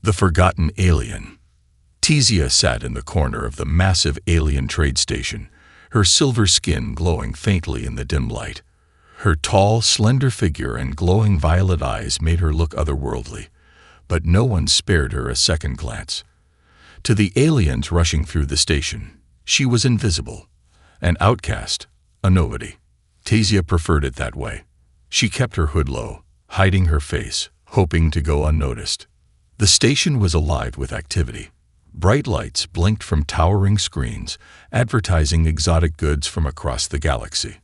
The forgotten alien. Tizia sat in the corner of the massive alien trade station, her silver skin glowing faintly in the dim light. Her tall, slender figure and glowing violet eyes made her look otherworldly, but no one spared her a second glance. To the aliens rushing through the station, she was invisible, an outcast, a nobody. Tizia preferred it that way. She kept her hood low, hiding her face, hoping to go unnoticed. The station was alive with activity. Bright lights blinked from towering screens, advertising exotic goods from across the galaxy.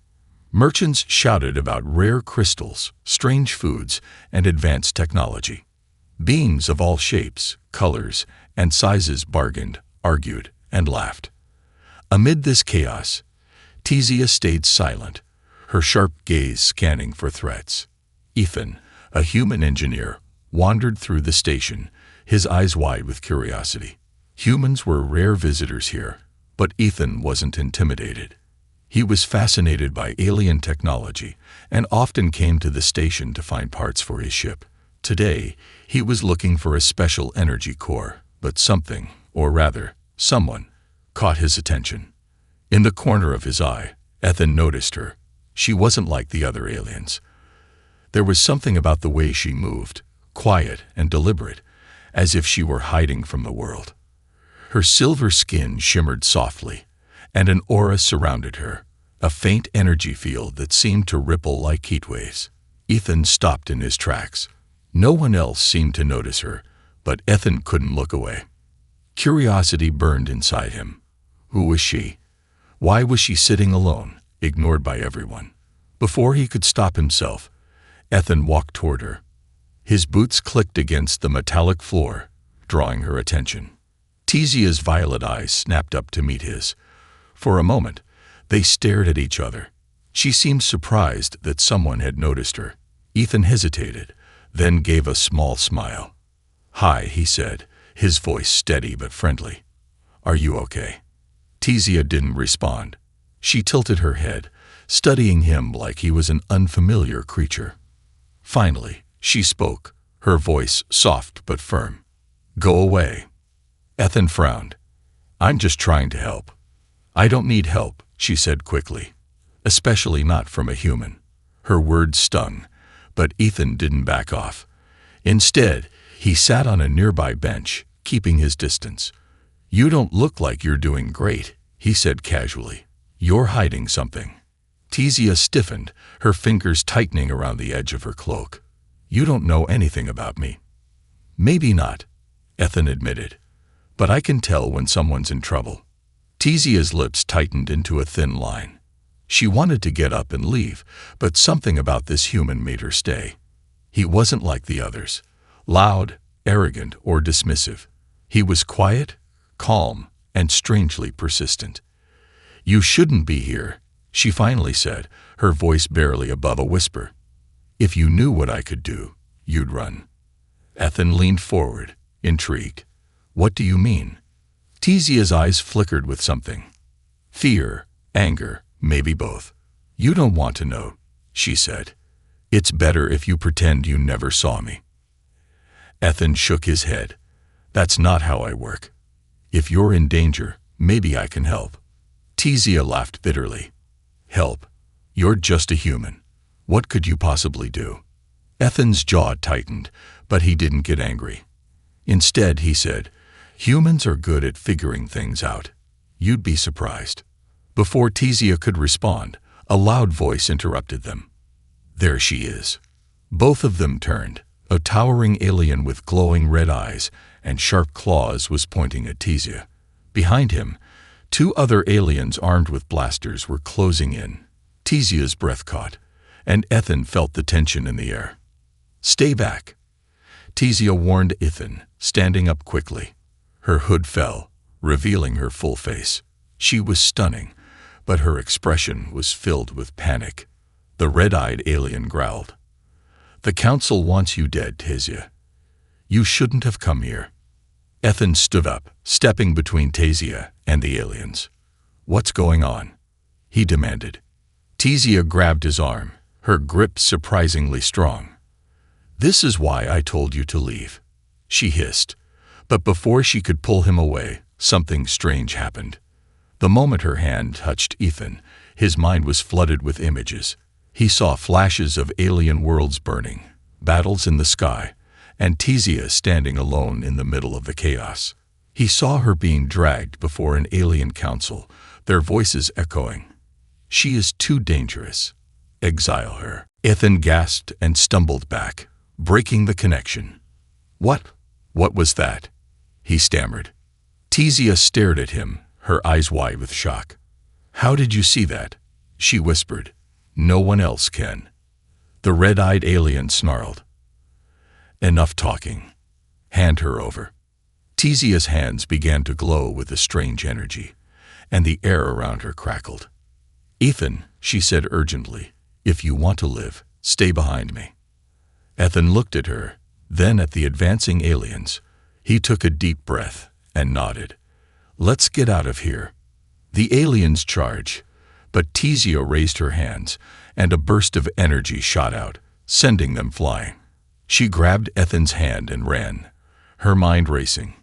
Merchants shouted about rare crystals, strange foods, and advanced technology. Beings of all shapes, colors, and sizes bargained, argued, and laughed. Amid this chaos, Tizia stayed silent, her sharp gaze scanning for threats. Ethan, a human engineer, wandered through the station, his eyes wide with curiosity. Humans were rare visitors here, but Ethan wasn't intimidated. He was fascinated by alien technology and often came to the station to find parts for his ship. Today, he was looking for a special energy core, but something, or rather, someone, caught his attention. In the corner of his eye, Ethan noticed her. She wasn't like the other aliens. There was something about the way she moved, quiet and deliberate, as if she were hiding from the world. Her silver skin shimmered softly, and an aura surrounded her, a faint energy field that seemed to ripple like heat waves. Ethan stopped in his tracks. No one else seemed to notice her, but Ethan couldn't look away. Curiosity burned inside him. Who was she? Why was she sitting alone, ignored by everyone? Before he could stop himself, Ethan walked toward her. His boots clicked against the metallic floor, drawing her attention. Tizia's violet eyes snapped up to meet his. For a moment, they stared at each other. She seemed surprised that someone had noticed her. Ethan hesitated, then gave a small smile. "Hi," he said, his voice steady but friendly. "Are you okay?" Tizia didn't respond. She tilted her head, studying him like he was an unfamiliar creature. Finally, she spoke, her voice soft but firm. "Go away." Ethan frowned. "I'm just trying to help." "I don't need help," she said quickly. "Especially not from a human." Her words stung, but Ethan didn't back off. Instead, he sat on a nearby bench, keeping his distance. "You don't look like you're doing great," he said casually. "You're hiding something." Tizia stiffened, her fingers tightening around the edge of her cloak. "You don't know anything about me." "Maybe not," Ethan admitted. "But I can tell when someone's in trouble." Tizia's lips tightened into a thin line. She wanted to get up and leave, but something about this human made her stay. He wasn't like the others, loud, arrogant, or dismissive. He was quiet, calm, and strangely persistent. "You shouldn't be here," she finally said, her voice barely above a whisper. "If you knew what I could do, you'd run." Ethan leaned forward, intrigued. "What do you mean?" Tizia's eyes flickered with something. Fear, anger, maybe both. "You don't want to know," she said. "It's better if you pretend you never saw me." Ethan shook his head. "That's not how I work. If you're in danger, maybe I can help." Tizia laughed bitterly. "Help? You're just a human. What could you possibly do?" Ethan's jaw tightened, but he didn't get angry. Instead, he said, "Humans are good at figuring things out. You'd be surprised." Before Tizia could respond, a loud voice interrupted them. "There she is." Both of them turned. A towering alien with glowing red eyes and sharp claws was pointing at Tizia. Behind him, two other aliens armed with blasters were closing in. Tizia's breath caught, and Ethan felt the tension in the air. "Stay back," Tizia warned Ethan, standing up quickly. Her hood fell, revealing her full face. She was stunning, but her expression was filled with panic. The red-eyed alien growled. "The council wants you dead, Tizia. You shouldn't have come here." Ethan stood up, stepping between Tizia and the aliens. "What's going on?" he demanded. Tizia grabbed his arm, her grip surprisingly strong. "This is why I told you to leave," she hissed, But before she could pull him away, something strange happened. The moment her hand touched Ethan, his mind was flooded with images. He saw flashes of alien worlds burning, battles in the sky, and Tizia standing alone in the middle of the chaos. He saw her being dragged before an alien council, their voices echoing. "She is too dangerous. Exile her." Ethan gasped and stumbled back, breaking the connection. What was that?" he stammered. Tizia stared at him, her eyes wide with shock. "How did you see that?" she whispered. "No one else can." The red-eyed alien snarled. "Enough talking. Hand her over." Tizia's hands began to glow with a strange energy, and the air around her crackled. "Ethan," she said urgently, "if you want to live, stay behind me." Ethan looked at her, then at the advancing aliens. He took a deep breath and nodded. "Let's get out of here." The aliens charged, but Tizia raised her hands, and a burst of energy shot out, sending them flying. She grabbed Ethan's hand and ran, her mind racing.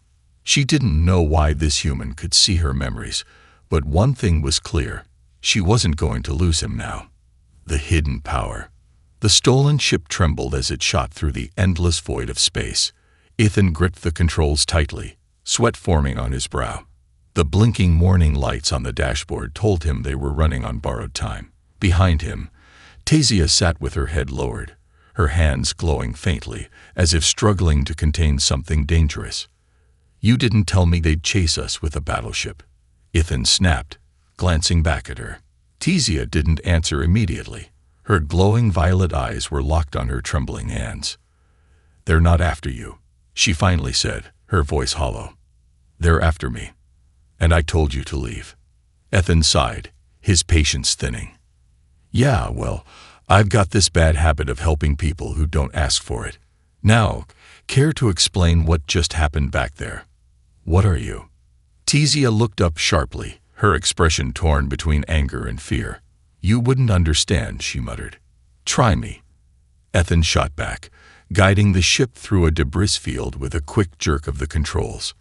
She didn't know why this human could see her memories, but one thing was clear: she wasn't going to lose him now. The hidden power. The stolen ship trembled as it shot through the endless void of space. Ethan gripped the controls tightly, sweat forming on his brow. The blinking warning lights on the dashboard told him they were running on borrowed time. Behind him, Tizia sat with her head lowered, her hands glowing faintly, as if struggling to contain something dangerous. "You didn't tell me they'd chase us with a battleship," Ethan snapped, glancing back at her. Tizia didn't answer immediately. Her glowing violet eyes were locked on her trembling hands. "They're not after you," she finally said, her voice hollow. "They're after me. And I told you to leave." Ethan sighed, his patience thinning. "Yeah, well, I've got this bad habit of helping people who don't ask for it. Now, care to explain what just happened back there? What are you?" Tizia looked up sharply, her expression torn between anger and fear. "You wouldn't understand," she muttered. "Try me." Ethan shot back, guiding the ship through a debris field with a quick jerk of the controls.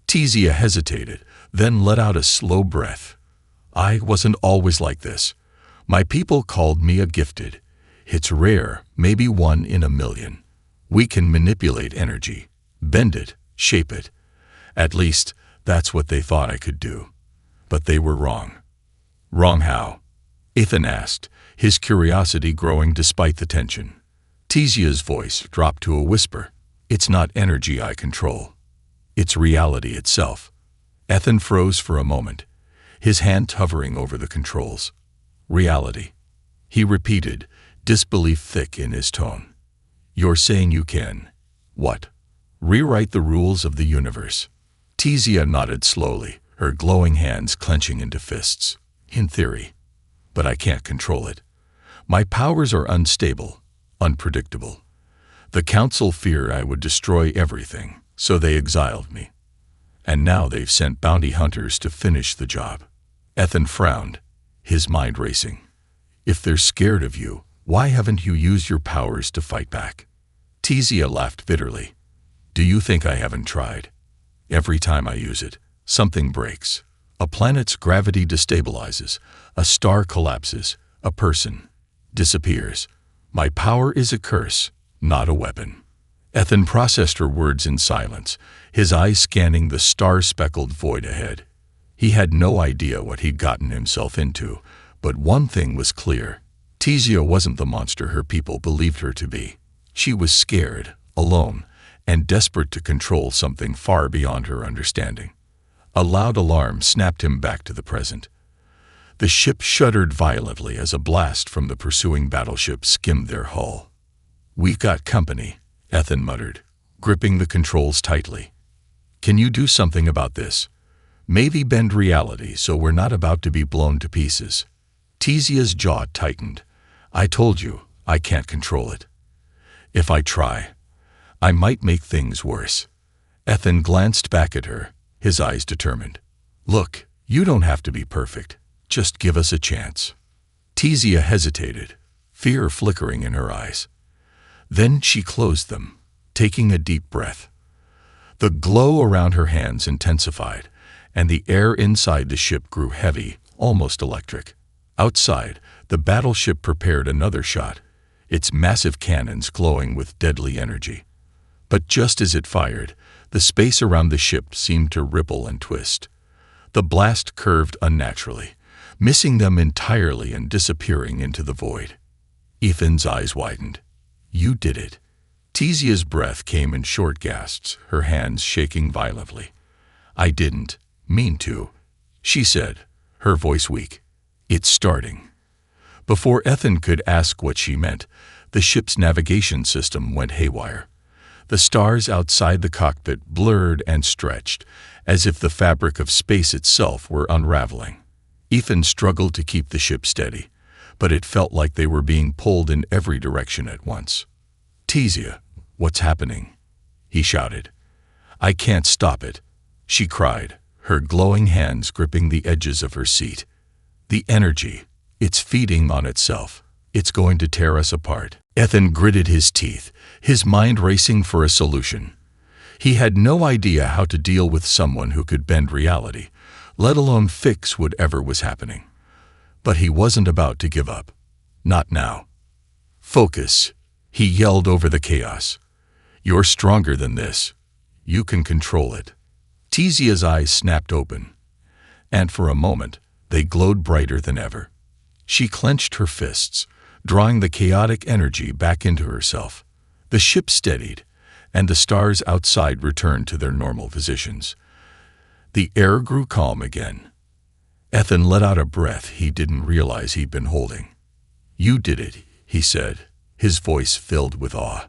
Tizia hesitated, then let out a slow breath. "I wasn't always like this. My people called me a gifted. It's rare, maybe one in a million. We can manipulate energy, bend it, shape it. At least, that's what they thought I could do. But they were wrong." "Wrong how?" Ethan asked, his curiosity growing despite the tension. Tizia's voice dropped to a whisper. "It's not energy I control. It's reality itself." Ethan froze for a moment, his hand hovering over the controls. "Reality," he repeated, disbelief thick in his tone. "You're saying you can, what? Rewrite the rules of the universe?" Tizia nodded slowly, her glowing hands clenching into fists. "In theory. But I can't control it. My powers are unstable, unpredictable. The council feared I would destroy everything, so they exiled me. And now they've sent bounty hunters to finish the job." Ethan frowned, his mind racing. "If they're scared of you, why haven't you used your powers to fight back?" Tizia laughed bitterly. "Do you think I haven't tried? Every time I use it, something breaks. A planet's gravity destabilizes, a star collapses, a person disappears. My power is a curse, not a weapon." Ethan processed her words in silence, his eyes scanning the star-speckled void ahead. He had no idea what he'd gotten himself into, but one thing was clear. Tizia wasn't the monster her people believed her to be. She was scared, alone, and desperate to control something far beyond her understanding. A loud alarm snapped him back to the present. The ship shuddered violently as a blast from the pursuing battleship skimmed their hull. "We've got company," Ethan muttered, gripping the controls tightly. "Can you do something about this? Maybe bend reality so we're not about to be blown to pieces." Tizia's jaw tightened. "I told you, I can't control it. If I try, I might make things worse." Ethan glanced back at her, his eyes determined. "Look, you don't have to be perfect. Just give us a chance." Tizia hesitated, fear flickering in her eyes. Then she closed them, taking a deep breath. The glow around her hands intensified, and the air inside the ship grew heavy, almost electric. Outside, the battleship prepared another shot, its massive cannons glowing with deadly energy. But just as it fired, the space around the ship seemed to ripple and twist. The blast curved unnaturally, missing them entirely and disappearing into the void. Ethan's eyes widened. "You did it." Tizia's breath came in short gasps, her hands shaking violently. "I didn't mean to," she said, her voice weak. "It's starting." Before Ethan could ask what she meant, the ship's navigation system went haywire. The stars outside the cockpit blurred and stretched, as if the fabric of space itself were unraveling. Ethan struggled to keep the ship steady, but it felt like they were being pulled in every direction at once. "Tizia, what's happening?" he shouted. "I can't stop it," she cried, her glowing hands gripping the edges of her seat. "The energy, it's feeding on itself. It's going to tear us apart." Ethan gritted his teeth, his mind racing for a solution. He had no idea how to deal with someone who could bend reality, let alone fix whatever was happening. But he wasn't about to give up. Not now. "Focus," he yelled over the chaos. "You're stronger than this. You can control it." Tizia's eyes snapped open, and for a moment, they glowed brighter than ever. She clenched her fists, drawing the chaotic energy back into herself. The ship steadied, and the stars outside returned to their normal positions. The air grew calm again. Ethan let out a breath he didn't realize he'd been holding. "You did it," he said, his voice filled with awe.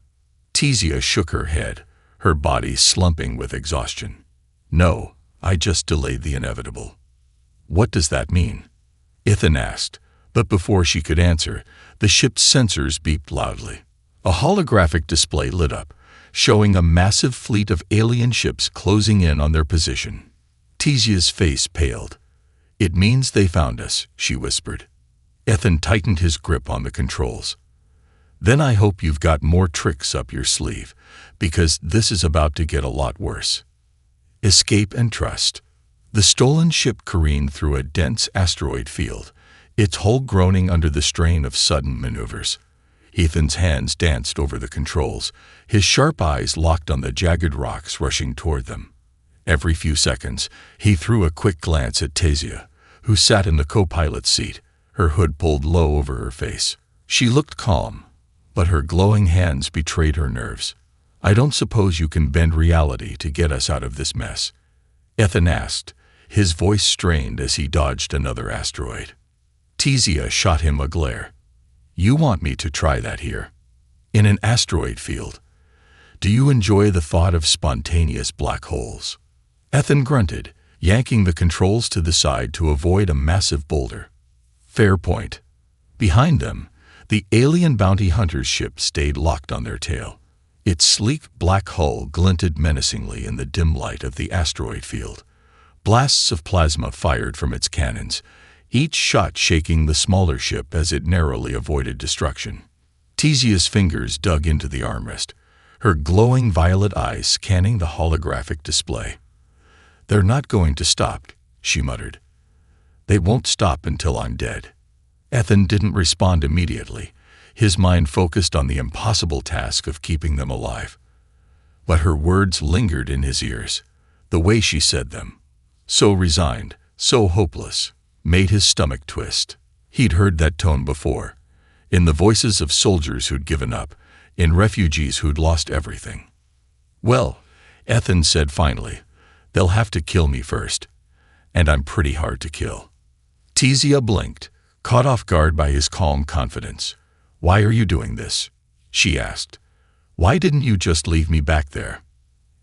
Tizia shook her head, her body slumping with exhaustion. "No, I just delayed the inevitable." "What does that mean?" Ethan asked, but before she could answer, the ship's sensors beeped loudly. A holographic display lit up, showing a massive fleet of alien ships closing in on their position. Tizia's face paled. "It means they found us," she whispered. Ethan tightened his grip on the controls. "Then I hope you've got more tricks up your sleeve, because this is about to get a lot worse." Escape and trust. The stolen ship careened through a dense asteroid field, its hull groaning under the strain of sudden maneuvers. Ethan's hands danced over the controls, his sharp eyes locked on the jagged rocks rushing toward them. Every few seconds, he threw a quick glance at Tizia, who sat in the co-pilot's seat, her hood pulled low over her face. She looked calm, but her glowing hands betrayed her nerves. "I don't suppose you can bend reality to get us out of this mess?" Ethan asked, his voice strained as he dodged another asteroid. Tizia shot him a glare. "You want me to try that here? In an asteroid field? Do you enjoy the thought of spontaneous black holes?" Ethan grunted, yanking the controls to the side to avoid a massive boulder. "Fair point." Behind them, the alien bounty hunter's ship stayed locked on their tail. Its sleek black hull glinted menacingly in the dim light of the asteroid field. Blasts of plasma fired from its cannons, each shot shaking the smaller ship as it narrowly avoided destruction. Tizia's fingers dug into the armrest, her glowing violet eyes scanning the holographic display. "They're not going to stop," she muttered. "They won't stop until I'm dead." Ethan didn't respond immediately, his mind focused on the impossible task of keeping them alive. But her words lingered in his ears, the way she said them, so resigned, so hopeless, made his stomach twist. He'd heard that tone before, in the voices of soldiers who'd given up, in refugees who'd lost everything. "Well," Ethan said finally, "they'll have to kill me first, and I'm pretty hard to kill." Tizia blinked, caught off guard by his calm confidence. "Why are you doing this?" she asked. "Why didn't you just leave me back there?"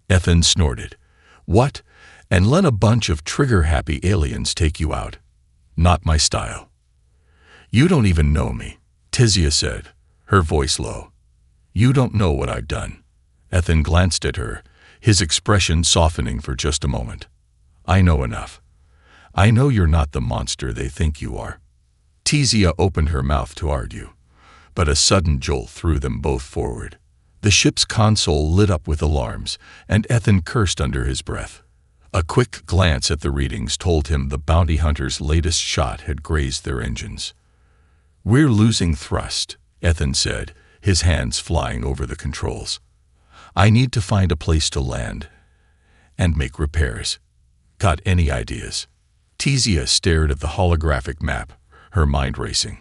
Ethan snorted. "What? And let a bunch of trigger-happy aliens take you out? Not my style." "You don't even know me," Tizia said, her voice low. "You don't know what I've done." Ethan glanced at her, his expression softening for just a moment. "I know enough. I know you're not the monster they think you are." Tizia opened her mouth to argue, but a sudden jolt threw them both forward. The ship's console lit up with alarms, and Ethan cursed under his breath. A quick glance at the readings told him the bounty hunter's latest shot had grazed their engines. "We're losing thrust," Ethan said, his hands flying over the controls. "I need to find a place to land and make repairs. Got any ideas?" Tizia stared at the holographic map, her mind racing.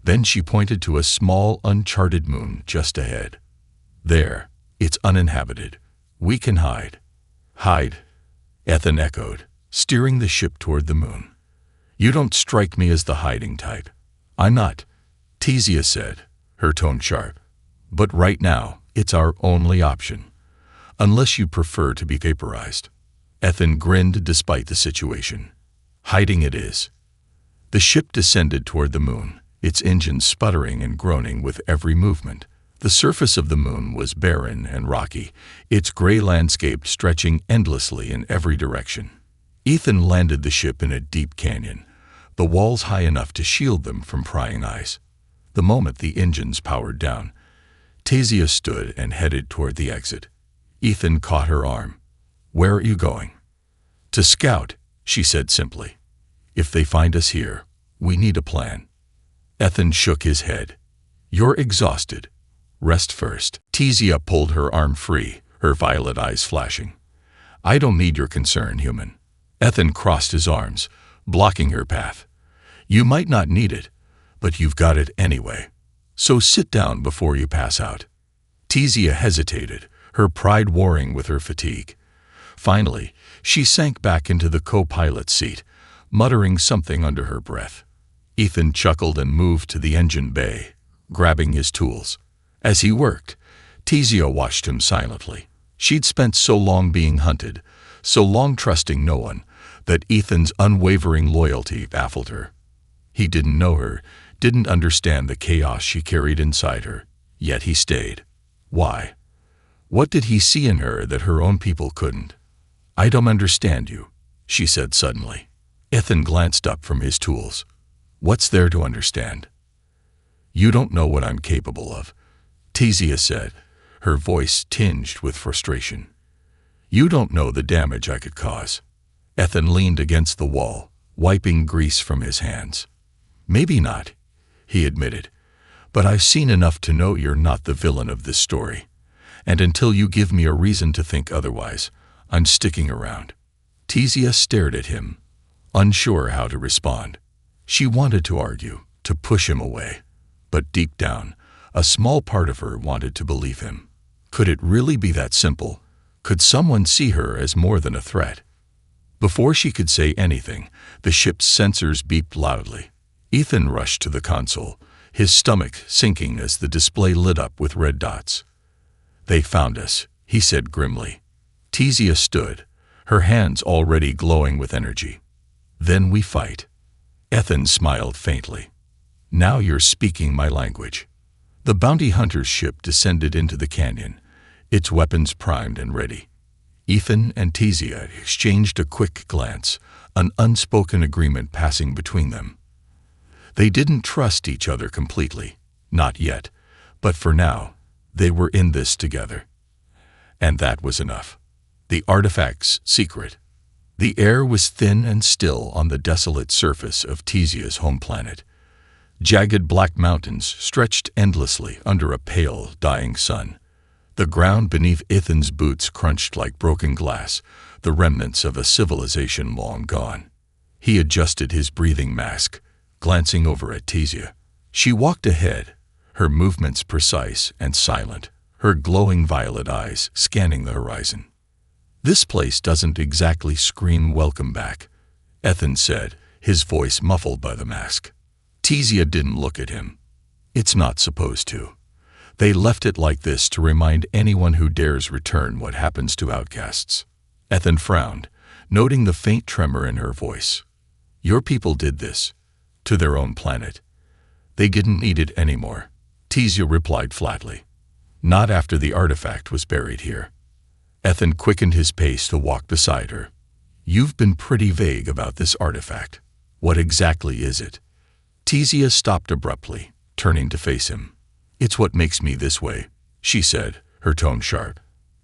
Then she pointed to a small, uncharted moon just ahead. "There, it's uninhabited. We can hide." "Hide?" Ethan echoed, steering the ship toward the moon. "You don't strike me as the hiding type." "I'm not," Tizia said, her tone sharp. "But right now, it's our only option. Unless you prefer to be vaporized." Ethan grinned despite the situation. "Hiding it is." The ship descended toward the moon, its engines sputtering and groaning with every movement. The surface of the moon was barren and rocky, its gray landscape stretching endlessly in every direction. Ethan landed the ship in a deep canyon, the walls high enough to shield them from prying eyes. The moment the engines powered down, Tizia stood and headed toward the exit. Ethan caught her arm. "Where are you going?" "To scout," she said simply. "If they find us here, we need a plan." Ethan shook his head. "You're exhausted. Rest first." Tizia pulled her arm free, her violet eyes flashing. "I don't need your concern, human." Ethan crossed his arms, blocking her path. "You might not need it, but you've got it anyway. So sit down before you pass out." Tizia hesitated, her pride warring with her fatigue. Finally, she sank back into the co-pilot's seat, muttering something under her breath. Ethan chuckled and moved to the engine bay, grabbing his tools. As he worked, Tizia watched him silently. She'd spent so long being hunted, so long trusting no one, that Ethan's unwavering loyalty baffled her. He didn't know her, didn't understand the chaos she carried inside her, yet he stayed. Why? What did he see in her that her own people couldn't? "I don't understand you," she said suddenly. Ethan glanced up from his tools. "What's there to understand?" "You don't know what I'm capable of," Tizia said, her voice tinged with frustration. "You don't know the damage I could cause." Ethan leaned against the wall, wiping grease from his hands. "Maybe not," he admitted, "but I've seen enough to know you're not the villain of this story. And until you give me a reason to think otherwise, I'm sticking around." Tizia stared at him, unsure how to respond. She wanted to argue, to push him away. But deep down, a small part of her wanted to believe him. Could it really be that simple? Could someone see her as more than a threat? Before she could say anything, the ship's sensors beeped loudly. Ethan rushed to the console, his stomach sinking as the display lit up with red dots. "They found us," he said grimly. Tizia stood, her hands already glowing with energy. "Then we fight." Ethan smiled faintly. "Now you're speaking my language." The bounty hunter's ship descended into the canyon, its weapons primed and ready. Ethan and Tizia exchanged a quick glance, an unspoken agreement passing between them. They didn't trust each other completely, not yet, but for now, they were in this together. And that was enough. The artifact's secret. The air was thin and still on the desolate surface of Tizia's home planet. Jagged black mountains stretched endlessly under a pale, dying sun. The ground beneath Ethan's boots crunched like broken glass, the remnants of a civilization long gone. He adjusted his breathing mask, glancing over at Tizia. She walked ahead, her movements precise and silent, her glowing violet eyes scanning the horizon. "This place doesn't exactly scream welcome back," Ethan said, his voice muffled by the mask. Tizia didn't look at him. "It's not supposed to. They left it like this to remind anyone who dares return what happens to outcasts." Ethan frowned, noting the faint tremor in her voice. "Your people did this, to their own planet. They didn't need it anymore," Tizia replied flatly. "Not after the artifact was buried here." Ethan quickened his pace to walk beside her. "You've been pretty vague about this artifact. What exactly is it?" Tizia stopped abruptly, turning to face him. "It's what makes me this way," she said, her tone sharp.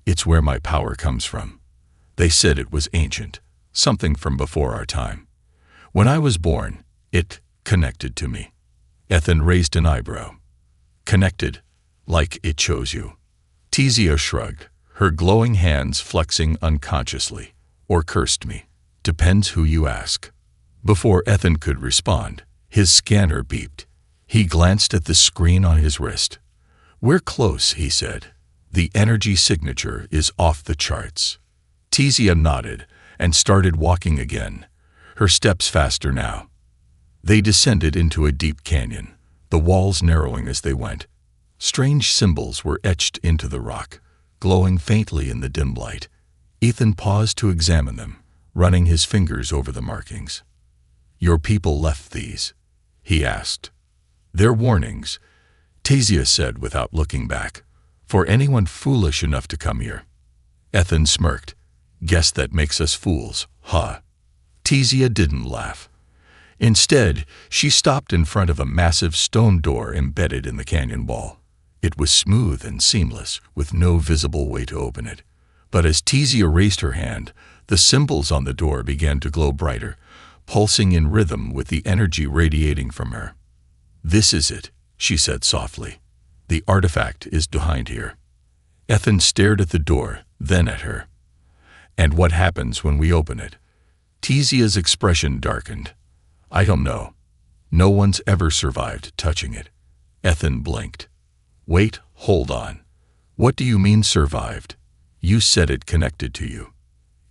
"It's where my power comes from. They said it was ancient, something from before our time. When I was born, it connected to me." Ethan raised an eyebrow. "Connected, like it chose you." Tizia shrugged, her glowing hands flexing unconsciously. "Or cursed me. Depends who you ask." Before Ethan could respond, his scanner beeped. He glanced at the screen on his wrist. "We're close," he said. "The energy signature is off the charts." Tizia nodded and started walking again, her steps faster now. They descended into a deep canyon, the walls narrowing as they went. Strange symbols were etched into the rock, glowing faintly in the dim light. Ethan paused to examine them, running his fingers over the markings. "Your people left these?" he asked. "They're warnings," Tizia said without looking back, "for anyone foolish enough to come here." Ethan smirked. "Guess that makes us fools, huh?" Tizia didn't laugh. Instead, she stopped in front of a massive stone door embedded in the canyon wall. It was smooth and seamless, with no visible way to open it. But as Tizia raised her hand, the symbols on the door began to glow brighter, pulsing in rhythm with the energy radiating from her. "This is it," she said softly. "The artifact is behind here." Ethan stared at the door, then at her. "And what happens when we open it?" Tizia's expression darkened. "I don't know. No one's ever survived touching it." Ethan blinked. "Wait, hold on. What do you mean survived? You said it connected to you."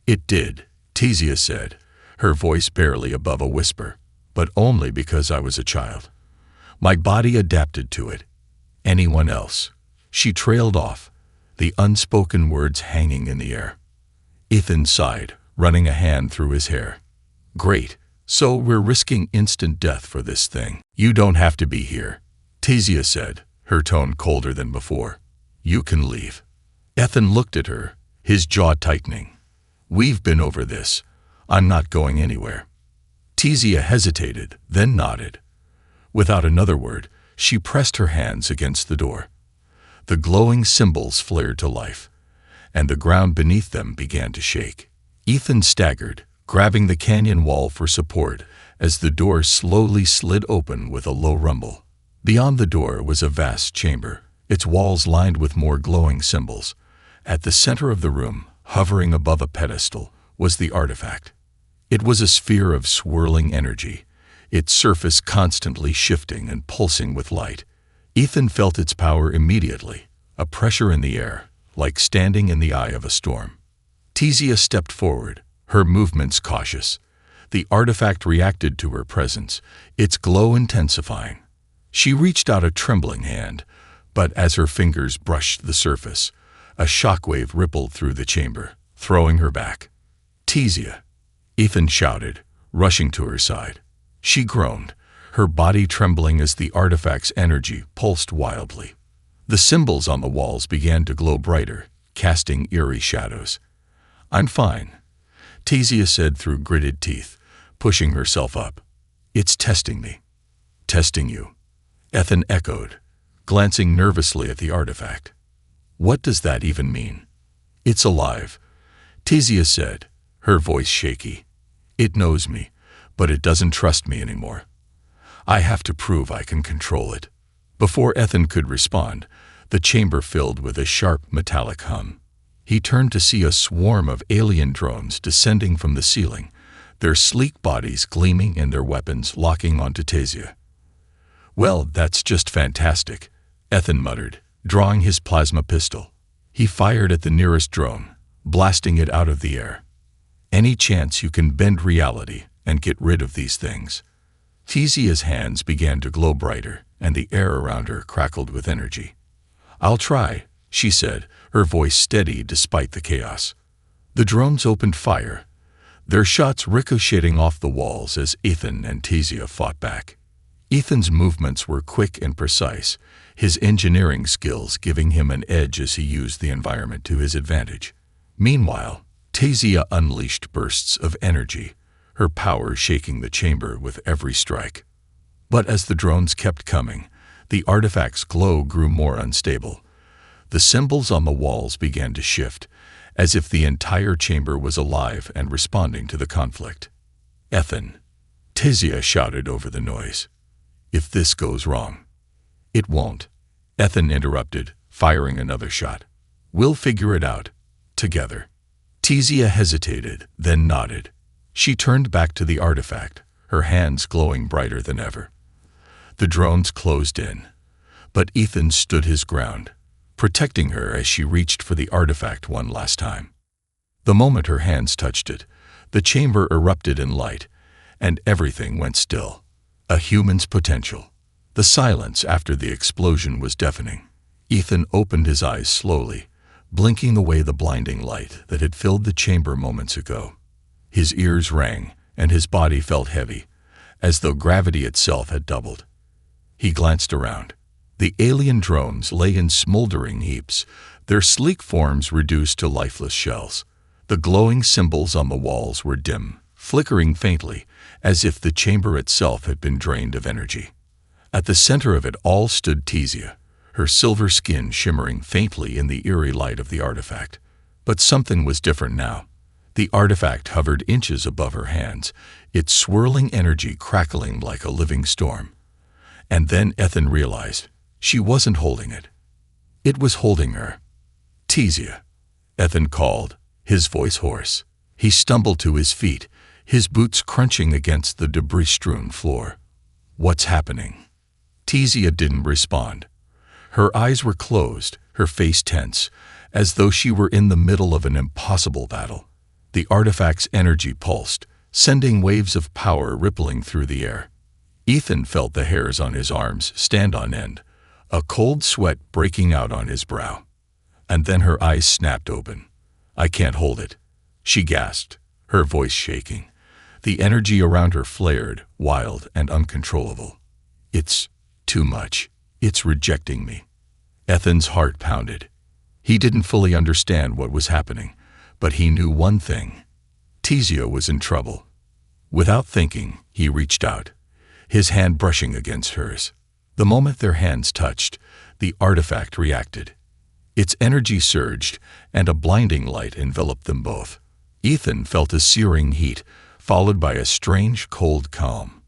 "It did," Tizia said, her voice barely above a whisper, "but only because I was a child. My body adapted to it. Anyone else?" She trailed off, the unspoken words hanging in the air. Ethan sighed, running a hand through his hair. "Great, so we're risking instant death for this thing." "You don't have to be here," Tizia said, her tone colder than before. "You can leave." Ethan looked at her, his jaw tightening. "We've been over this. I'm not going anywhere." Tizia hesitated, then nodded. Without another word, she pressed her hands against the door. The glowing symbols flared to life, and the ground beneath them began to shake. Ethan staggered, grabbing the canyon wall for support as the door slowly slid open with a low rumble. Beyond the door was a vast chamber, its walls lined with more glowing symbols. At the center of the room, hovering above a pedestal, was the artifact. It was a sphere of swirling energy, its surface constantly shifting and pulsing with light. Ethan felt its power immediately, a pressure in the air, like standing in the eye of a storm. Tizia stepped forward, her movements cautious. The artifact reacted to her presence, its glow intensifying. She reached out a trembling hand, but as her fingers brushed the surface, a shockwave rippled through the chamber, throwing her back. "Tizia!" Ethan shouted, rushing to her side. She groaned, her body trembling as the artifact's energy pulsed wildly. The symbols on the walls began to glow brighter, casting eerie shadows. "I'm fine," Tizia said through gritted teeth, pushing herself up. "It's testing me." "Testing you?" Ethan echoed, glancing nervously at the artifact. "What does that even mean?" "It's alive," Tizia said, her voice shaky. "It knows me, but it doesn't trust me anymore. I have to prove I can control it." Before Ethan could respond, the chamber filled with a sharp metallic hum. He turned to see a swarm of alien drones descending from the ceiling, their sleek bodies gleaming and their weapons locking onto Tizia. "Well, that's just fantastic," Ethan muttered, drawing his plasma pistol. He fired at the nearest drone, blasting it out of the air. "Any chance you can bend reality and get rid of these things?" Tizia's hands began to glow brighter, and the air around her crackled with energy. "I'll try," she said, her voice steady despite the chaos. The drones opened fire, their shots ricocheting off the walls as Ethan and Tizia fought back. Ethan's movements were quick and precise, his engineering skills giving him an edge as he used the environment to his advantage. Meanwhile, Tizia unleashed bursts of energy, her power shaking the chamber with every strike. But as the drones kept coming, the artifact's glow grew more unstable. The symbols on the walls began to shift, as if the entire chamber was alive and responding to the conflict. "Ethan," Tizia shouted over the noise. "If this goes wrong." "It won't," Ethan interrupted, firing another shot. "We'll figure it out. Together." Tizia hesitated, then nodded. She turned back to the artifact, her hands glowing brighter than ever. The drones closed in, but Ethan stood his ground, protecting her as she reached for the artifact one last time. The moment her hands touched it, the chamber erupted in light, and everything went still. A human's potential. The silence after the explosion was deafening. Ethan opened his eyes slowly, blinking away the blinding light that had filled the chamber moments ago. His ears rang, and his body felt heavy, as though gravity itself had doubled. He glanced around. The alien drones lay in smoldering heaps, their sleek forms reduced to lifeless shells. The glowing symbols on the walls were dim, flickering faintly, as if the chamber itself had been drained of energy. At the center of it all stood Tizia, her silver skin shimmering faintly in the eerie light of the artifact. But something was different now. The artifact hovered inches above her hands, its swirling energy crackling like a living storm. And then Ethan realized she wasn't holding it. It was holding her. "Tizia," Ethan called, his voice hoarse. He stumbled to his feet, his boots crunching against the debris-strewn floor. "What's happening?" Tizia didn't respond. Her eyes were closed, her face tense, as though she were in the middle of an impossible battle. The artifact's energy pulsed, sending waves of power rippling through the air. Ethan felt the hairs on his arms stand on end, a cold sweat breaking out on his brow. And then her eyes snapped open. "I can't hold it," she gasped, her voice shaking. The energy around her flared, wild and uncontrollable. "It's too much. It's rejecting me." Ethan's heart pounded. He didn't fully understand what was happening, but he knew one thing. Tizia was in trouble. Without thinking, he reached out, his hand brushing against hers. The moment their hands touched, the artifact reacted. Its energy surged, and a blinding light enveloped them both. Ethan felt a searing heat, followed by a strange, cold calm.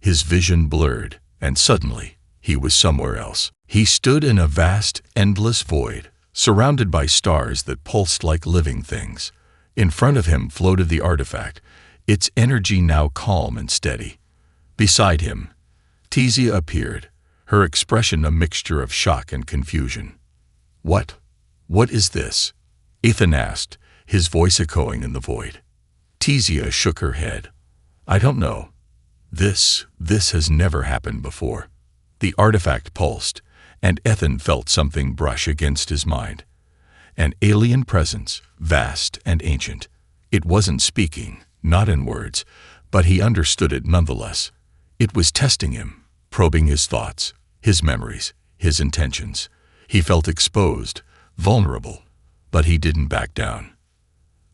His vision blurred, and suddenly, he was somewhere else. He stood in a vast, endless void, surrounded by stars that pulsed like living things. In front of him floated the artifact, its energy now calm and steady. Beside him, Tizia appeared, her expression a mixture of shock and confusion. What is this?" Ethan asked, his voice echoing in the void. Tizia shook her head. "I don't know. This has never happened before." The artifact pulsed, and Ethan felt something brush against his mind. An alien presence, vast and ancient. It wasn't speaking, not in words, but he understood it nonetheless. It was testing him, probing his thoughts, his memories, his intentions. He felt exposed, vulnerable, but he didn't back down.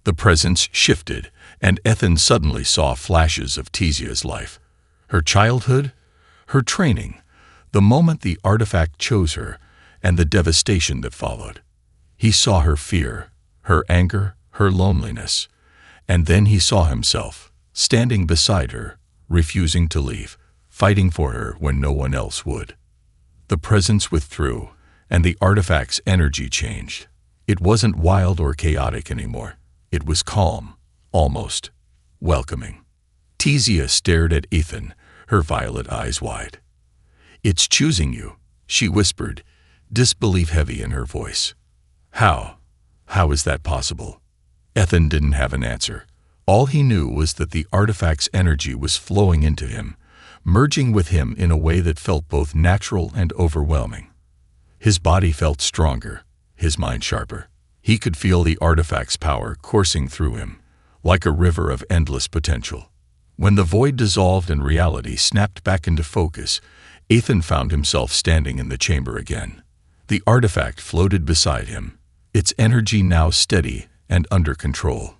The presence shifted, and Ethan suddenly saw flashes of Tizia's life. Her childhood, her training, the moment the artifact chose her, and the devastation that followed. He saw her fear, her anger, her loneliness, and then he saw himself, standing beside her, refusing to leave, fighting for her when no one else would. The presence withdrew, and the artifact's energy changed. It wasn't wild or chaotic anymore. It was calm, almost welcoming. Tizia stared at Ethan, her violet eyes wide. "It's choosing you," she whispered, disbelief heavy in her voice. How is that possible?" Ethan didn't have an answer. All he knew was that the artifact's energy was flowing into him, merging with him in a way that felt both natural and overwhelming. His body felt stronger, his mind sharper. He could feel the artifact's power coursing through him, like a river of endless potential. When the void dissolved and reality snapped back into focus, Ethan found himself standing in the chamber again. The artifact floated beside him, its energy now steady and under control.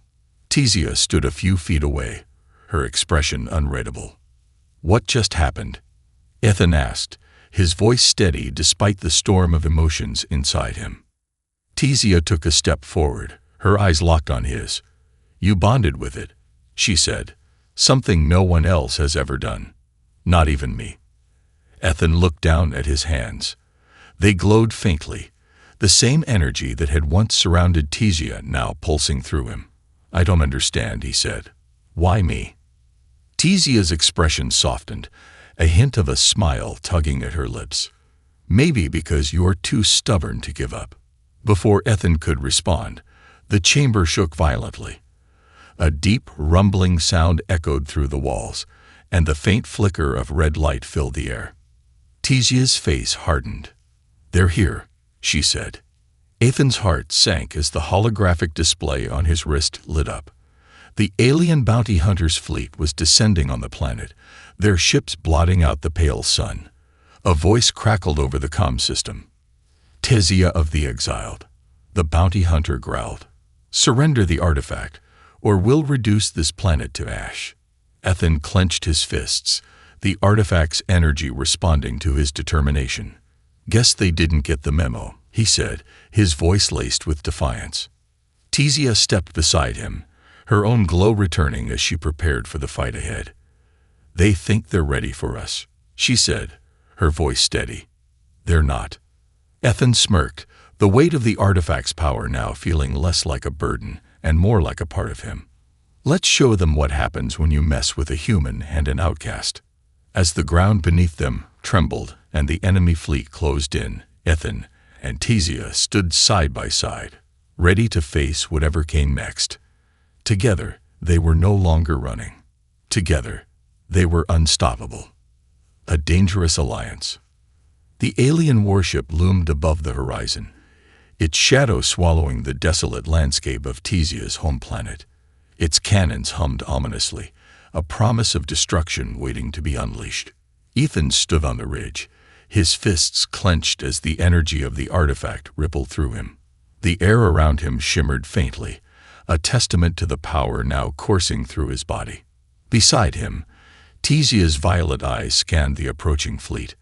Tizia stood a few feet away, her expression unreadable. "What just happened?" Ethan asked, his voice steady despite the storm of emotions inside him. Tizia took a step forward, her eyes locked on his. "You bonded with it," she said, "something no one else has ever done. Not even me." Ethan looked down at his hands. They glowed faintly, the same energy that had once surrounded Tizia now pulsing through him. "I don't understand," he said. "Why me?" Tizia's expression softened, a hint of a smile tugging at her lips. "Maybe because you're too stubborn to give up." Before Ethan could respond, the chamber shook violently. A deep, rumbling sound echoed through the walls, and the faint flicker of red light filled the air. Tizia's face hardened. "They're here," she said. Ethan's heart sank as the holographic display on his wrist lit up. The alien bounty hunters' fleet was descending on the planet, their ships blotting out the pale sun. A voice crackled over the comm system. "Tizia of the exiled." The bounty hunter growled. "Surrender the artifact, or we'll reduce this planet to ash." Ethan clenched his fists, the artifact's energy responding to his determination. "Guess they didn't get the memo," he said, his voice laced with defiance. Tizia stepped beside him, her own glow returning as she prepared for the fight ahead. "They think they're ready for us," she said, her voice steady. "They're not." Ethan smirked, the weight of the artifact's power now feeling less like a burden and more like a part of him. "Let's show them what happens when you mess with a human and an outcast." As the ground beneath them trembled and the enemy fleet closed in, Ethan and Tizia stood side by side, ready to face whatever came next. Together, they were no longer running. Together, they were unstoppable. A dangerous alliance. The alien warship loomed above the horizon, its shadow swallowing the desolate landscape of Tizia's home planet. Its cannons hummed ominously, a promise of destruction waiting to be unleashed. Ethan stood on the ridge, his fists clenched as the energy of the artifact rippled through him. The air around him shimmered faintly, a testament to the power now coursing through his body. Beside him, Tizia's violet eyes scanned the approaching fleet.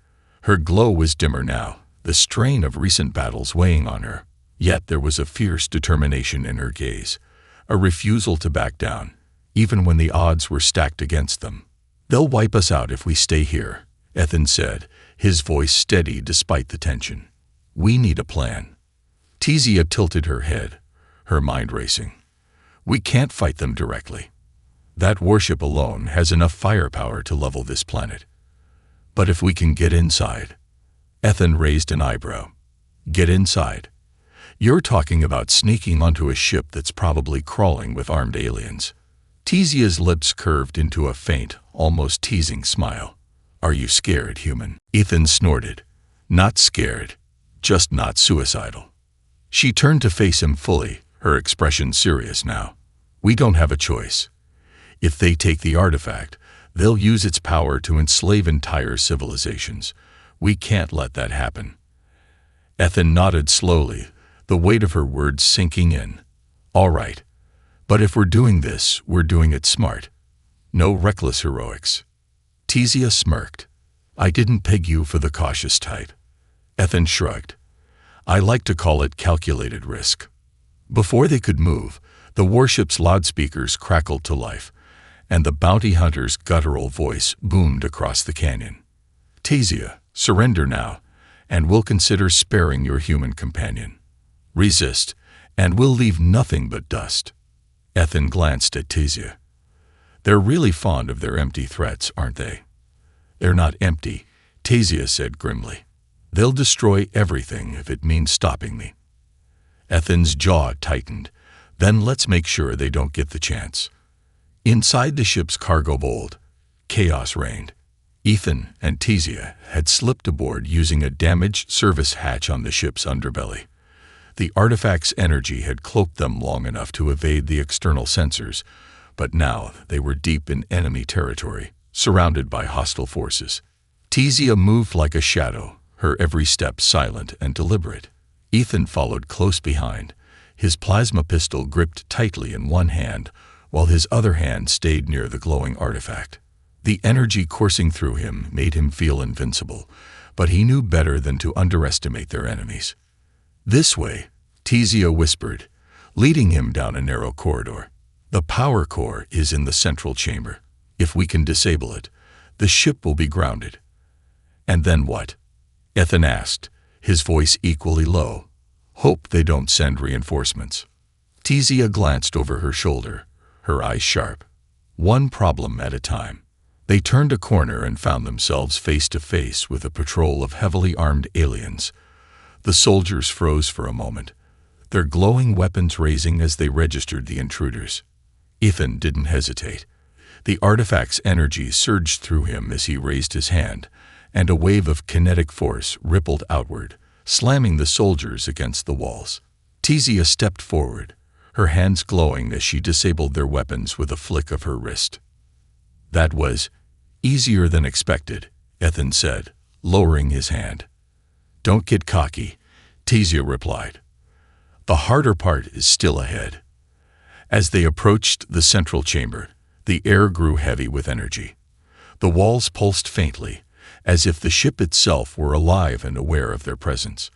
Her glow was dimmer now, the strain of recent battles weighing on her. Yet there was a fierce determination in her gaze, a refusal to back down, even when the odds were stacked against them. "They'll wipe us out if we stay here," Ethan said, his voice steady despite the tension. "We need a plan." Tizia tilted her head, her mind racing. "We can't fight them directly. That warship alone has enough firepower to level this planet. But if we can get inside..." Ethan raised an eyebrow. "Get inside? You're talking about sneaking onto a ship that's probably crawling with armed aliens." Tizia's lips curved into a faint, almost teasing smile. "Are you scared, human?" Ethan snorted. "Not scared, just not suicidal." She turned to face him fully, her expression serious now. "We don't have a choice. If they take the artifact, they'll use its power to enslave entire civilizations. We can't let that happen." Ethan nodded slowly, the weight of her words sinking in. "All right. But if we're doing this, we're doing it smart. No reckless heroics." Tizia smirked. "I didn't peg you for the cautious type." Ethan shrugged. "I like to call it calculated risk." Before they could move, the warship's loudspeakers crackled to life, and the bounty hunter's guttural voice boomed across the canyon. "Tizia, surrender now, and we'll consider sparing your human companion. Resist, and we'll leave nothing but dust." Ethan glanced at Tizia. "They're really fond of their empty threats, aren't they?" "They're not empty," Tizia said grimly. "They'll destroy everything if it means stopping me." Ethan's jaw tightened. "Then let's make sure they don't get the chance." Inside the ship's cargo hold, chaos reigned. Ethan and Tizia had slipped aboard using a damaged service hatch on the ship's underbelly. The artifact's energy had cloaked them long enough to evade the external sensors, but now they were deep in enemy territory, surrounded by hostile forces. Tizia moved like a shadow, her every step silent and deliberate. Ethan followed close behind, his plasma pistol gripped tightly in one hand, while his other hand stayed near the glowing artifact. The energy coursing through him made him feel invincible, but he knew better than to underestimate their enemies. "This way," Tizia whispered, leading him down a narrow corridor. The power core is in the central chamber. If we can disable it, the ship will be grounded. And then what? Ethan asked, his voice equally low. Hope they don't send reinforcements. Tizia glanced over her shoulder, her eyes sharp. One problem at a time. They turned a corner and found themselves face to face with a patrol of heavily armed aliens. The soldiers froze for a moment, their glowing weapons raising as they registered the intruders. Ethan didn't hesitate. The artifact's energy surged through him as he raised his hand, and a wave of kinetic force rippled outward, slamming the soldiers against the walls. Tizia stepped forward, her hands glowing as she disabled their weapons with a flick of her wrist. That was easier than expected, Ethan said, lowering his hand. Don't get cocky, Tizia replied. The harder part is still ahead. As they approached the central chamber, the air grew heavy with energy. The walls pulsed faintly, as if the ship itself were alive and aware of their presence.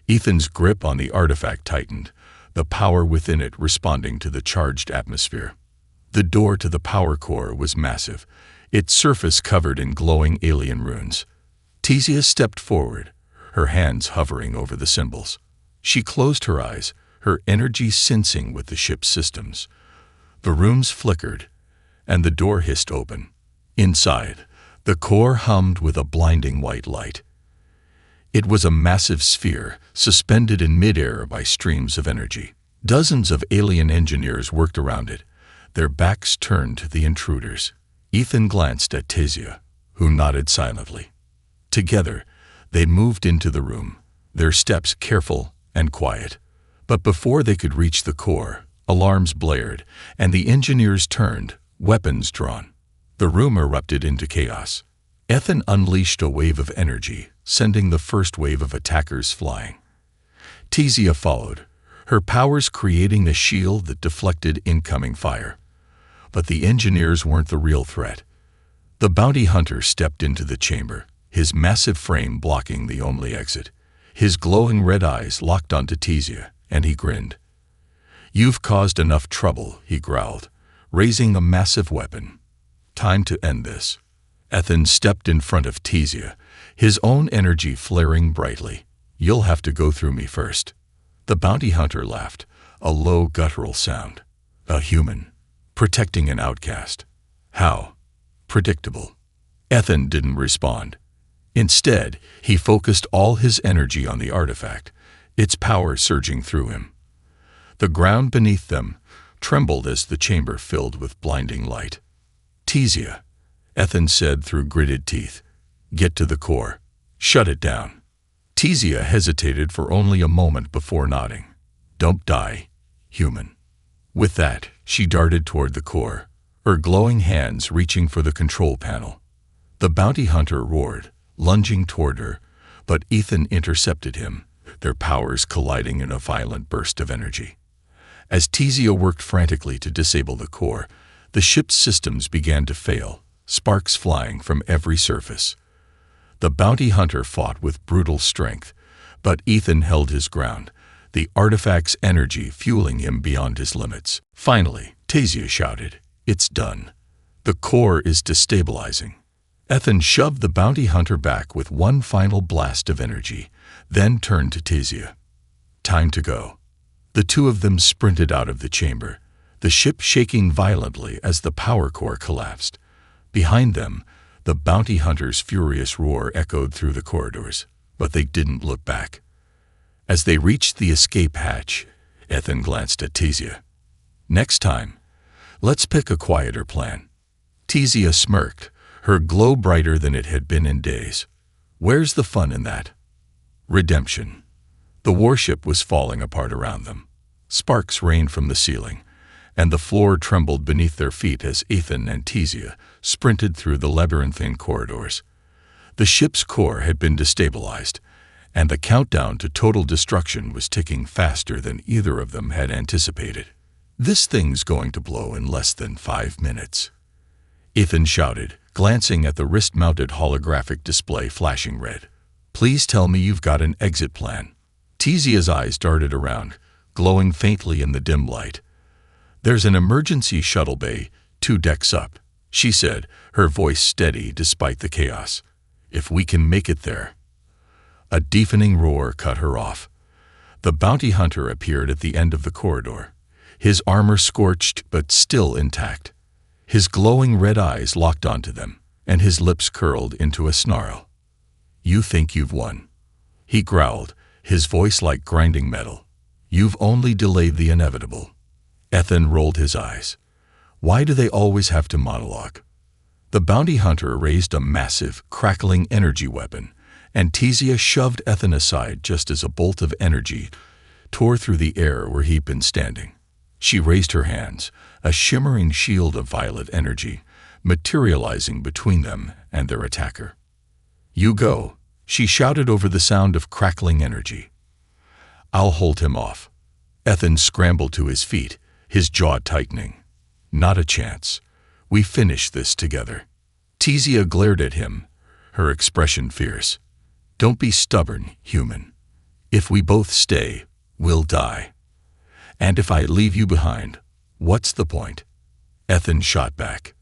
Ethan's grip on the artifact tightened, the power within it responding to the charged atmosphere. The door to the power core was massive, its surface covered in glowing alien runes. Tizia stepped forward, her hands hovering over the symbols. She closed her eyes, her energy syncing with the ship's systems. The runes flickered, and the door hissed open. Inside, the core hummed with a blinding white light. It was a massive sphere, suspended in midair by streams of energy. Dozens of alien engineers worked around it, their backs turned to the intruders. Ethan glanced at Tizia, who nodded silently. Together, they moved into the room, their steps careful and quiet. But before they could reach the core, alarms blared, and the engineers turned, weapons drawn. The room erupted into chaos. Ethan unleashed a wave of energy, sending the first wave of attackers flying. Tizia followed, her powers creating a shield that deflected incoming fire. But the engineers weren't the real threat. The bounty hunter stepped into the chamber, his massive frame blocking the only exit. His glowing red eyes locked onto Tizia, and he grinned. "You've caused enough trouble," he growled, raising a massive weapon. "Time to end this." Ethan stepped in front of Tizia, his own energy flaring brightly. "You'll have to go through me first." The bounty hunter laughed, a low guttural sound. A human, protecting an outcast. How predictable. Ethan didn't respond. Instead, he focused all his energy on the artifact, its power surging through him. The ground beneath them trembled as the chamber filled with blinding light. "Tizia," Ethan said through gritted teeth, "get to the core. Shut it down." Tizia hesitated for only a moment before nodding. "Don't die, human." With that, she darted toward the core, her glowing hands reaching for the control panel. The bounty hunter roared, lunging toward her, but Ethan intercepted him, their powers colliding in a violent burst of energy. As Tizia worked frantically to disable the core, the ship's systems began to fail, sparks flying from every surface. The bounty hunter fought with brutal strength, but Ethan held his ground, the artifact's energy fueling him beyond his limits. Finally, Tizia shouted, "It's done. The core is destabilizing." Ethan shoved the bounty hunter back with one final blast of energy, then turned to Tizia. "Time to go." The two of them sprinted out of the chamber, the ship shaking violently as the power core collapsed. Behind them, the bounty hunter's furious roar echoed through the corridors, but they didn't look back. As they reached the escape hatch, Ethan glanced at Tizia. "Next time, let's pick a quieter plan." Tizia smirked, her glow brighter than it had been in days. "Where's the fun in that?" Redemption. The warship was falling apart around them. Sparks rained from the ceiling, and the floor trembled beneath their feet as Ethan and Tizia sprinted through the labyrinthine corridors. The ship's core had been destabilized, and the countdown to total destruction was ticking faster than either of them had anticipated. "This thing's going to blow in less than 5 minutes," Ethan shouted, glancing at the wrist-mounted holographic display flashing red. "Please tell me you've got an exit plan." Tizia's eyes darted around, glowing faintly in the dim light. "There's an emergency shuttle bay, 2 decks up," she said, her voice steady despite the chaos. "If we can make it there." A deafening roar cut her off. The bounty hunter appeared at the end of the corridor, his armor scorched but still intact. His glowing red eyes locked onto them, and his lips curled into a snarl. "You think you've won," he growled, his voice like grinding metal. "You've only delayed the inevitable." Ethan rolled his eyes. Why do they always have to monologue? The bounty hunter raised a massive, crackling energy weapon, and Tizia shoved Ethan aside just as a bolt of energy tore through the air where he'd been standing. She raised her hands, a shimmering shield of violet energy, materializing between them and their attacker. "You go," she shouted over the sound of crackling energy. "I'll hold him off." Ethan scrambled to his feet, his jaw tightening. "Not a chance. We finish this together." Tizia glared at him, her expression fierce. "Don't be stubborn, human. If we both stay, we'll die. And if I leave you behind, what's the point?" Ethan shot back.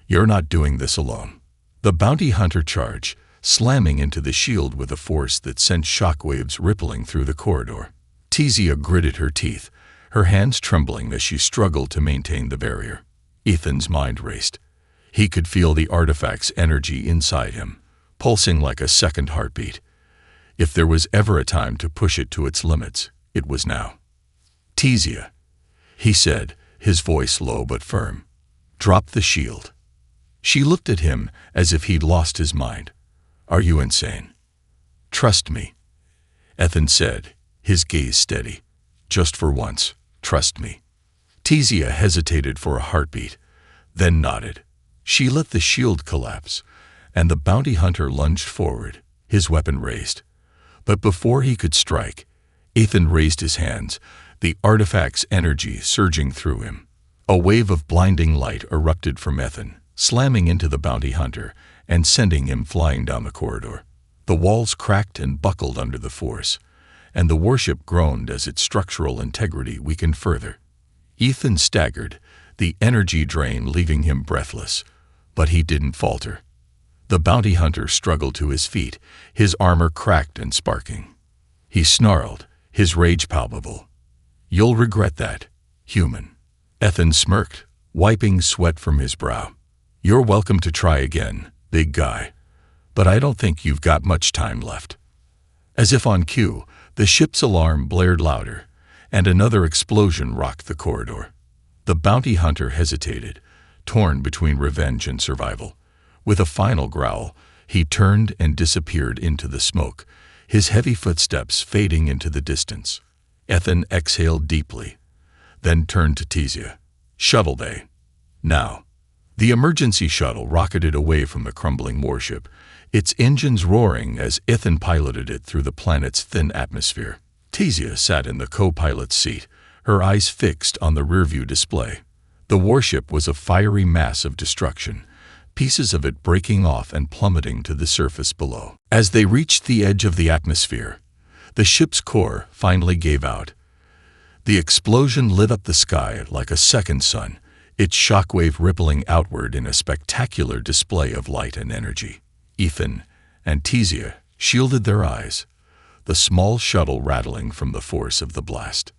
"You're not doing this alone." The bounty hunter charged, slamming into the shield with a force that sent shockwaves rippling through the corridor. Tizia gritted her teeth, her hands trembling as she struggled to maintain the barrier. Ethan's mind raced. He could feel the artifact's energy inside him, pulsing like a second heartbeat. If there was ever a time to push it to its limits, it was now. "Tizia," he said, his voice low but firm. "Drop the shield." She looked at him as if he'd lost his mind. "Are you insane?" "Trust me," Ethan said, his gaze steady. "Just for once, trust me." Tizia hesitated for a heartbeat, then nodded. She let the shield collapse, and the bounty hunter lunged forward, his weapon raised. But before he could strike, Ethan raised his hands, the artifact's energy surging through him. A wave of blinding light erupted from Ethan, slamming into the bounty hunter and sending him flying down the corridor. The walls cracked and buckled under the force, and the warship groaned as its structural integrity weakened further. Ethan staggered, the energy drain leaving him breathless, but he didn't falter. The bounty hunter struggled to his feet, his armor cracked and sparking. He snarled, his rage palpable. "You'll regret that, human." Ethan smirked, wiping sweat from his brow. "You're welcome to try again, big guy, but I don't think you've got much time left." As if on cue, the ship's alarm blared louder, and another explosion rocked the corridor. The bounty hunter hesitated, torn between revenge and survival. With a final growl, he turned and disappeared into the smoke, his heavy footsteps fading into the distance. Ethan exhaled deeply, then turned to Tizia. "Shuttle bay. Now." The emergency shuttle rocketed away from the crumbling warship, its engines roaring as Ethan piloted it through the planet's thin atmosphere. Tizia sat in the co-pilot's seat, her eyes fixed on the rearview display. The warship was a fiery mass of destruction, pieces of it breaking off and plummeting to the surface below. As they reached the edge of the atmosphere, the ship's core finally gave out. The explosion lit up the sky like a second sun, its shockwave rippling outward in a spectacular display of light and energy. Ethan and Tizia shielded their eyes, the small shuttle rattling from the force of the blast.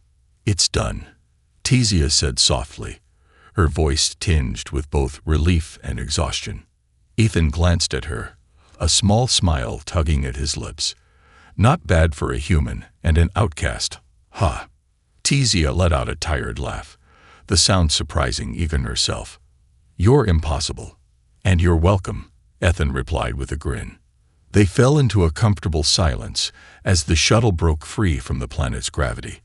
"It's done," Tizia said softly, her voice tinged with both relief and exhaustion. Ethan glanced at her, a small smile tugging at his lips. "Not bad for a human and an outcast, huh?" Tizia let out a tired laugh, the sound surprising even herself. "You're impossible, and you're welcome," Ethan replied with a grin. They fell into a comfortable silence as the shuttle broke free from the planet's gravity,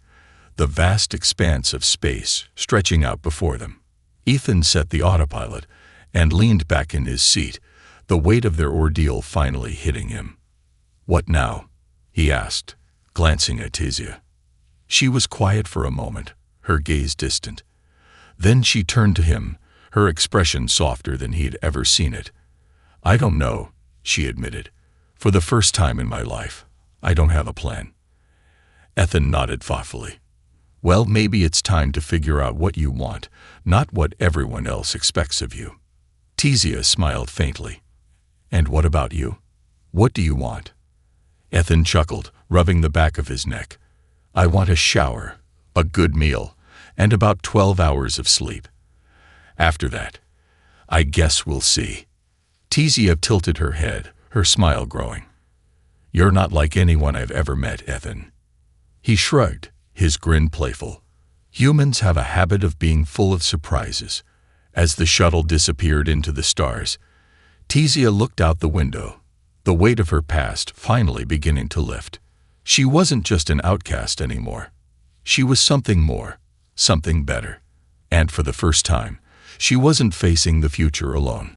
the vast expanse of space stretching out before them. Ethan set the autopilot and leaned back in his seat, the weight of their ordeal finally hitting him. "What now?" he asked, glancing at Tizia. She was quiet for a moment, her gaze distant. Then she turned to him, her expression softer than he'd ever seen it. "I don't know," she admitted. "For the first time in my life, I don't have a plan." Ethan nodded thoughtfully. Well, maybe it's time to figure out what you want, not what everyone else expects of you. Tizia smiled faintly. And what about you? What do you want? Ethan chuckled, rubbing the back of his neck. I want a shower, a good meal, and about 12 hours of sleep. After that, I guess we'll see. Tizia tilted her head, her smile growing. You're not like anyone I've ever met, Ethan. He shrugged, his grin playful. Humans have a habit of being full of surprises. As the shuttle disappeared into the stars, Tizia looked out the window, the weight of her past finally beginning to lift. She wasn't just an outcast anymore. She was something more, something better. And for the first time, she wasn't facing the future alone.